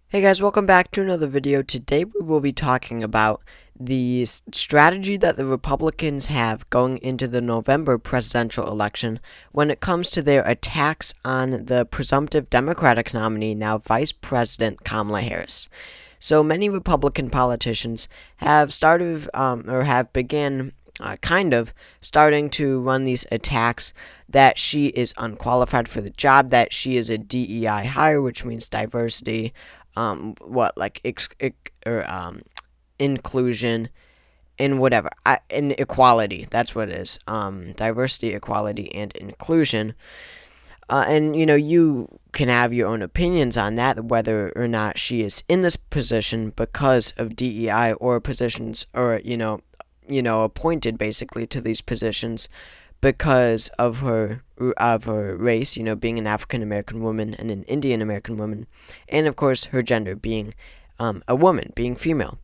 Hey guys, welcome back to another video. Today we will be talking about the strategy that the Republicans have going into the November presidential election when it comes to their attacks on the presumptive Democratic nominee, now Vice President Kamala Harris. So many Republican politicians have started or have began starting to run these attacks that she is unqualified for the job, that she is a DEI hire, which means diversity, inclusion, and whatever, and equality. That's what it is. Diversity, equality, and inclusion. And you can have your own opinions on that, whether or not she is in this position because of DEI or positions, or appointed basically to these positions because of her race, being an African American woman and an Indian American woman, and of course her gender, being a woman, being female.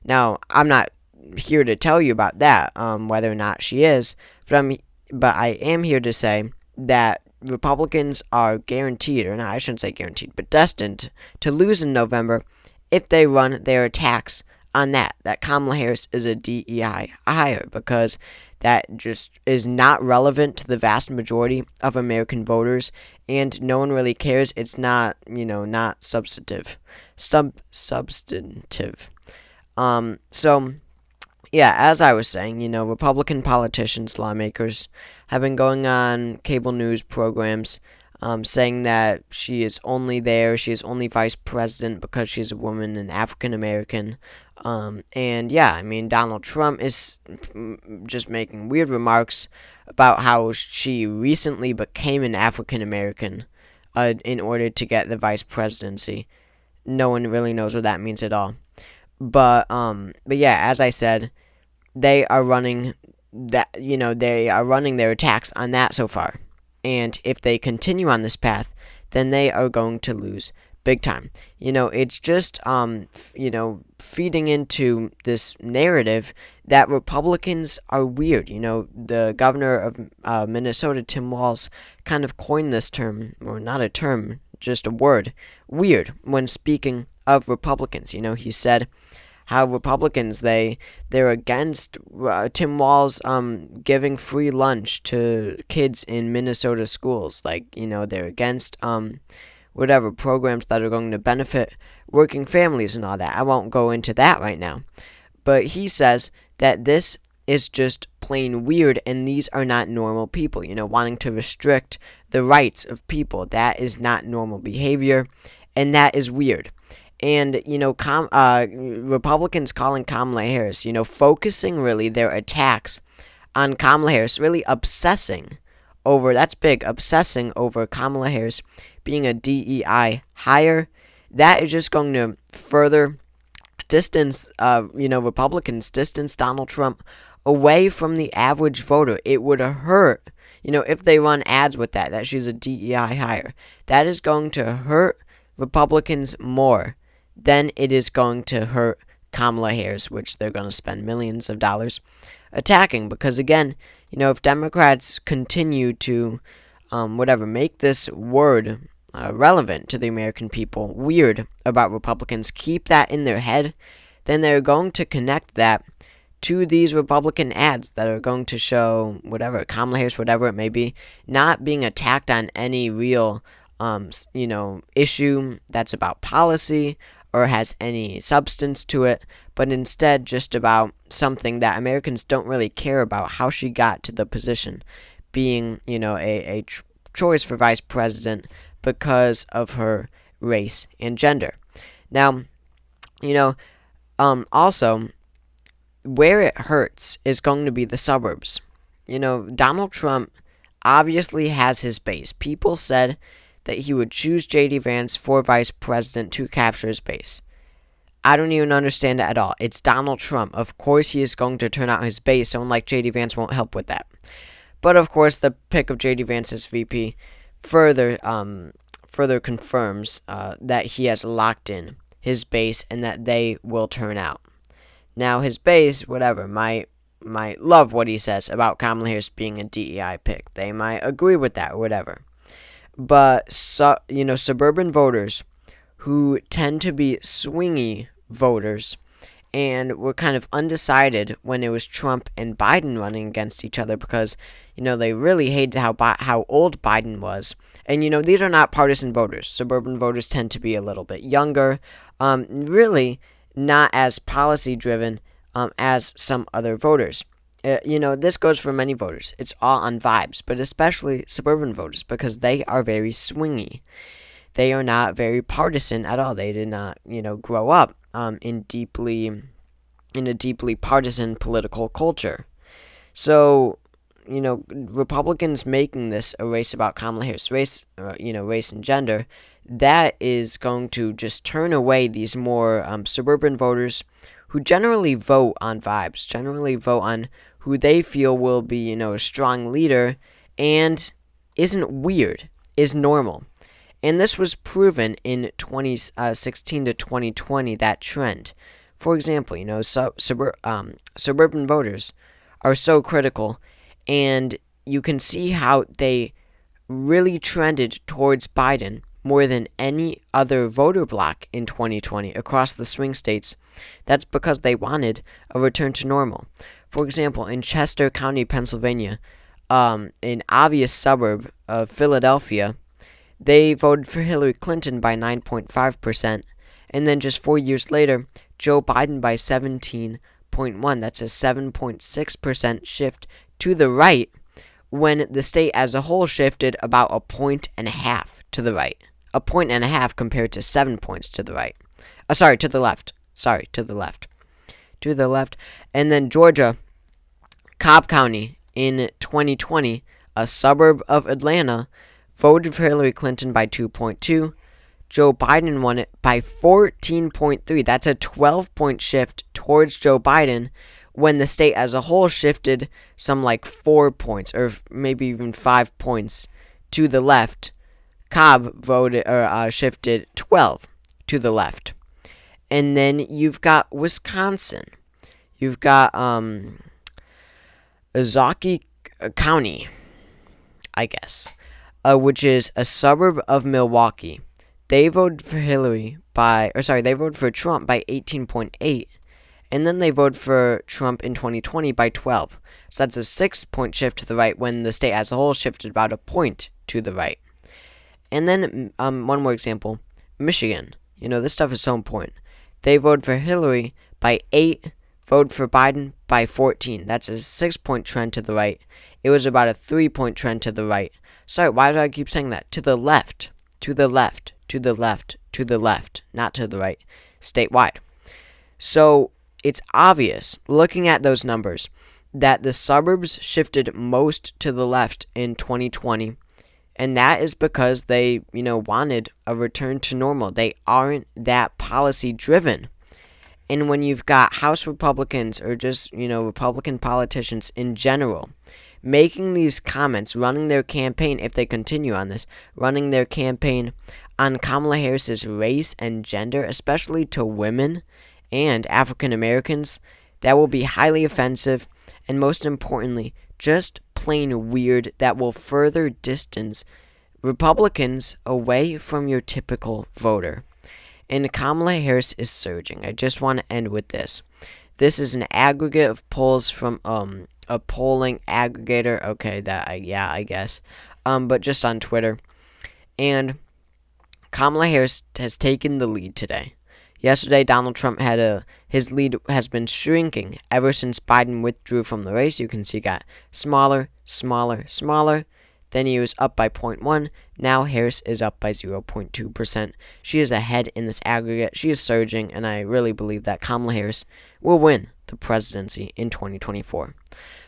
Now, I'm not here to tell you about that, whether or not she is, but I am here to say that Republicans are guaranteed, or not, I shouldn't say guaranteed, but destined to lose in November if they run their attacks on that Kamala Harris is a DEI hire, because that just is not relevant to the vast majority of American voters, and no one really cares. It's not, not substantive. So, yeah, as I was saying, Republican politicians, lawmakers have been going on cable news programs saying that she is only vice president because she's a woman and African American. And yeah, I mean, Donald Trump is just making weird remarks about how she recently became an African American in order to get the vice presidency. No one really knows what that means at all. But yeah, as I said, they are running their attacks on that so far. And if they continue on this path, then they are going to lose big time. It's just, feeding into this narrative that Republicans are weird. The governor of Minnesota, Tim Walz, kind of coined this term, or not a term, just a word, weird, when speaking of Republicans. He said how Republicans, they're against Tim Walz giving free lunch to kids in Minnesota schools. They're against whatever programs that are going to benefit working families and all that. I won't go into that right now. But he says that this is just plain weird, and these are not normal people, wanting to restrict the rights of people. That is not normal behavior, and that is weird. And, Republicans calling Kamala Harris, focusing really their attacks on Kamala Harris, really obsessing over Kamala Harris being a DEI hire. That is just going to further distance, Republicans distance Donald Trump away from the average voter. It would hurt, if they run ads with that she's a DEI hire. That is going to hurt Republicans more than it is going to hurt Kamala Harris, which they're going to spend millions of dollars attacking. Because again, if Democrats continue to make this word relevant to the American people, weird about Republicans, keep that in their head, then they're going to connect that to these Republican ads that are going to show whatever, Kamala Harris, whatever it may be, not being attacked on any real issue that's about policy or has any substance to it, but instead just about something that Americans don't really care about, how she got to the position, being, a choice for vice president because of her race and gender. Now, also, where it hurts is going to be the suburbs. Donald Trump obviously has his base. People said that he would choose J.D. Vance for vice president to capture his base. I don't even understand it at all. It's Donald Trump. Of course he is going to turn out his base. Someone like J.D. Vance won't help with that. But of course the pick of J.D. Vance as VP further confirms that he has locked in his base and that they will turn out. Now his base, whatever, might love what he says about Kamala Harris being a DEI pick. They might agree with that or whatever. But suburban voters who tend to be swingy voters and were kind of undecided when it was Trump and Biden running against each other because, they really hated how old Biden was. And, these are not partisan voters. Suburban voters tend to be a little bit younger, really not as policy-driven as some other voters. This goes for many voters. It's all on vibes, but especially suburban voters because they are very swingy. They are not very partisan at all. They did not, grow up in a deeply partisan political culture. So, Republicans making this a race about Kamala Harris, race and gender, that is going to just turn away these more suburban voters who generally vote on vibes, generally vote on who they feel will be, a strong leader and isn't weird, is normal. And this was proven in 2016 to 2020, that trend. For example, suburban voters are so critical, and you can see how they really trended towards Biden more than any other voter bloc in 2020 across the swing states. That's because they wanted a return to normal. For example, in Chester County, Pennsylvania, an obvious suburb of Philadelphia, they voted for Hillary Clinton by 9.5%, and then just 4 years later, Joe Biden by 17.1%. That's a 7.6% shift to the right, when the state as a whole shifted about 1.5 to the right. 1.5 compared to 7 points to the right. To the left. To the left. And then Georgia, Cobb County, in 2020, a suburb of Atlanta, voted for Hillary Clinton by 2.2. Joe Biden won it by 14.3. That's a 12-point shift towards Joe Biden, when the state as a whole shifted some 4 points, or maybe even 5 points to the left. Cobb shifted 12 to the left. And then you've got Wisconsin. You've got Ozaukee County, I guess, which is a suburb of Milwaukee. They voted for they voted for Trump by 18.8, and then they voted for Trump in 2020 by 12. So that's a 6-point shift to the right, when the state as a whole shifted about a point to the right. And then one more example, Michigan. This stuff is so important. They voted for Hillary by 8, voted for Biden by 14. That's a 6-point trend to the right. It was about a 3-point trend to the right. Sorry, why do I keep saying that? To the left, to the left, to the left, to the left, not to the right, statewide. So it's obvious, looking at those numbers, that the suburbs shifted most to the left in 2020, and that is because they, wanted a return to normal. They aren't that policy-driven. And when you've got House Republicans, or just, Republican politicians in general, making these comments, running their campaign, if they continue on this, running their campaign on Kamala Harris's race and gender, especially to women and African Americans, that will be highly offensive, and most importantly, just plain weird, that will further distance Republicans away from your typical voter. And Kamala Harris is surging. I just want to end with this. This is an aggregate of polls from a polling aggregator. Okay, I guess. But just on Twitter. And Kamala Harris has taken the lead today. Yesterday, Donald Trump his lead has been shrinking ever since Biden withdrew from the race. You can see it got smaller. Then he was up by 0.1. Now Harris is up by 0.2%. She is ahead in this aggregate. She is surging, and I really believe that Kamala Harris will win the presidency in 2024.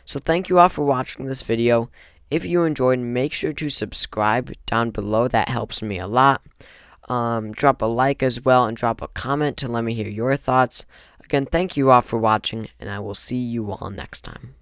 So thank you all for watching this video. If you enjoyed, make sure to subscribe down below. That helps me a lot. Drop a like as well, and drop a comment to let me hear your thoughts. Again, thank you all for watching, and I will see you all next time.